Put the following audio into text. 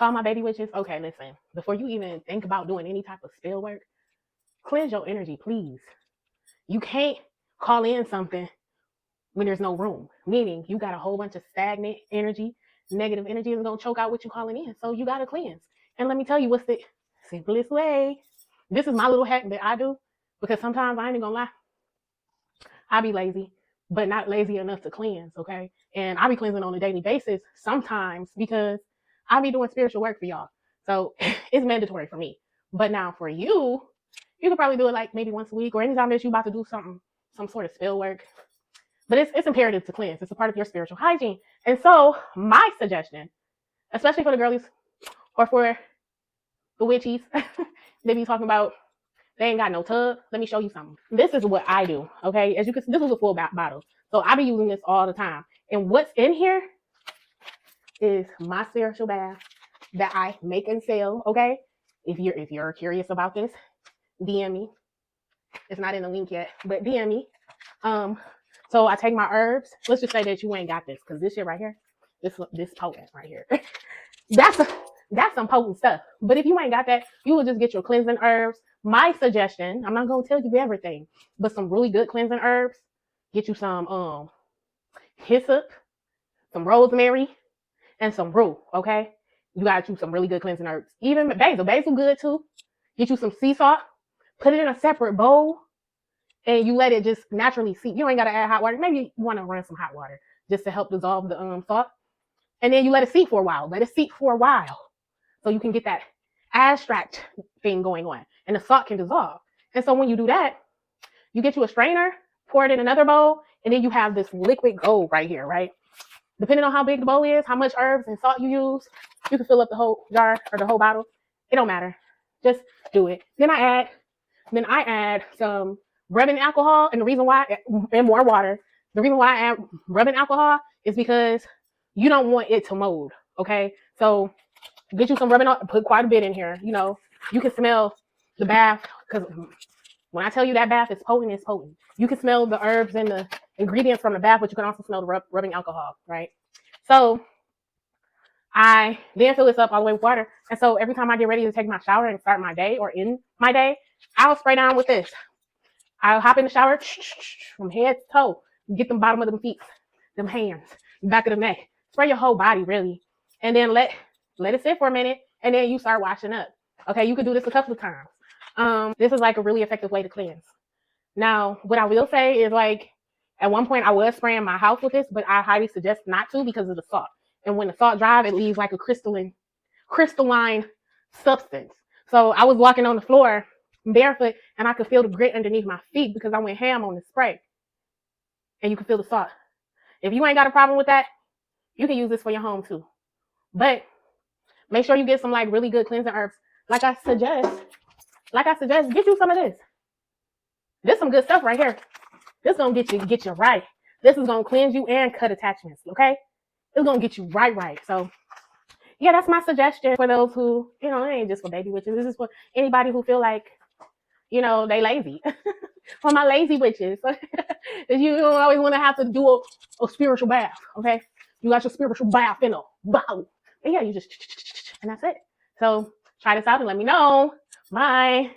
To all my baby witches, okay, listen. Before you even think about doing any type of spell work, cleanse your energy, please. You can't call in something when there's no room. Meaning you got a whole bunch of stagnant energy, negative energy is gonna choke out what you're calling in. So you gotta cleanse. And let me tell you what's the simplest way. This is my little hack that I do because sometimes I ain't even gonna lie. I be lazy, but not lazy enough to cleanse, okay? And I be cleansing on a daily basis sometimes because I be doing spiritual work for y'all. So it's mandatory for me. But now for you, you could probably do it like maybe once a week or anytime that you about to do something, some sort of spell work. But it's imperative to cleanse. It's a part of your spiritual hygiene. And so my suggestion, especially for the girlies or for the witchies, they be talking about they ain't got no tub. Let me show you something. This is what I do, okay? As you can see, this was a full bottle. So I be using this all the time. And what's in here is my spiritual bath that I make and sell, okay? If you're curious about this, DM me. It's not in the link yet, but DM me. So I take my herbs. Let's just say that you ain't got this, because this shit right here, this potent right here. That's some potent stuff. But if you ain't got that, you will just get your cleansing herbs. My suggestion, I'm not gonna tell you everything, but some really good cleansing herbs. Get you some hyssop, some rosemary, and some rue. Okay, you gotta choose some really good cleansing herbs. Even basil good too. Get you some sea salt. Put it in a separate bowl. And you let it just naturally seep. You ain't got to add hot water. Maybe you want to run some hot water just to help dissolve the salt. And then you let it seep for a while. Let it seep for a while so you can get that extract thing going on. And the salt can dissolve. And so when you do that, you get you a strainer, pour it in another bowl, and then you have this liquid gold right here, right? Depending on how big the bowl is, how much herbs and salt you use, you can fill up the whole jar or the whole bottle. It don't matter. Just do it. Then I add some rubbing alcohol, and the reason why, and more water, the reason why I add rubbing alcohol is because you don't want it to mold, okay? So get you some rubbing, put quite a bit in here. You know, you can smell the bath, because when I tell you that bath is potent, it's potent. You can smell the herbs and the ingredients from the bath, but you can also smell the rubbing alcohol, right? So I then fill this up all the way with water, and so every time I get ready to take my shower and start my day or end my day, I'll spray down with this. I'll hop in the shower from head to toe. Get them bottom of them feet, them hands, back of the neck. Spray your whole body, really. And then let it sit for a minute, and then you start washing up. Okay, you could do this a couple of times. This is like a really effective way to cleanse. Now, what I will say is, like, at one point I was spraying my house with this, but I highly suggest not to because of the salt. And when the salt dries, it leaves like a crystalline substance. So I was walking on the floor barefoot, and I could feel the grit underneath my feet because I went ham on the spray. And you can feel the salt. If you ain't got a problem with that, you can use this for your home too. But make sure you get some like really good cleansing herbs. Like I suggest, get you some of this. This is some good stuff right here. This is gonna get you right. This is gonna cleanse you and cut attachments, okay? It's gonna get you right. So yeah, that's my suggestion for those who, you know, it ain't just for baby witches. This is for anybody who feel like, you know, they lazy. For my lazy witches. You don't always want to have to do a spiritual bath, okay? You got your spiritual bath in a bottle. And yeah, you just, and that's it. So try this out and let me know. Bye.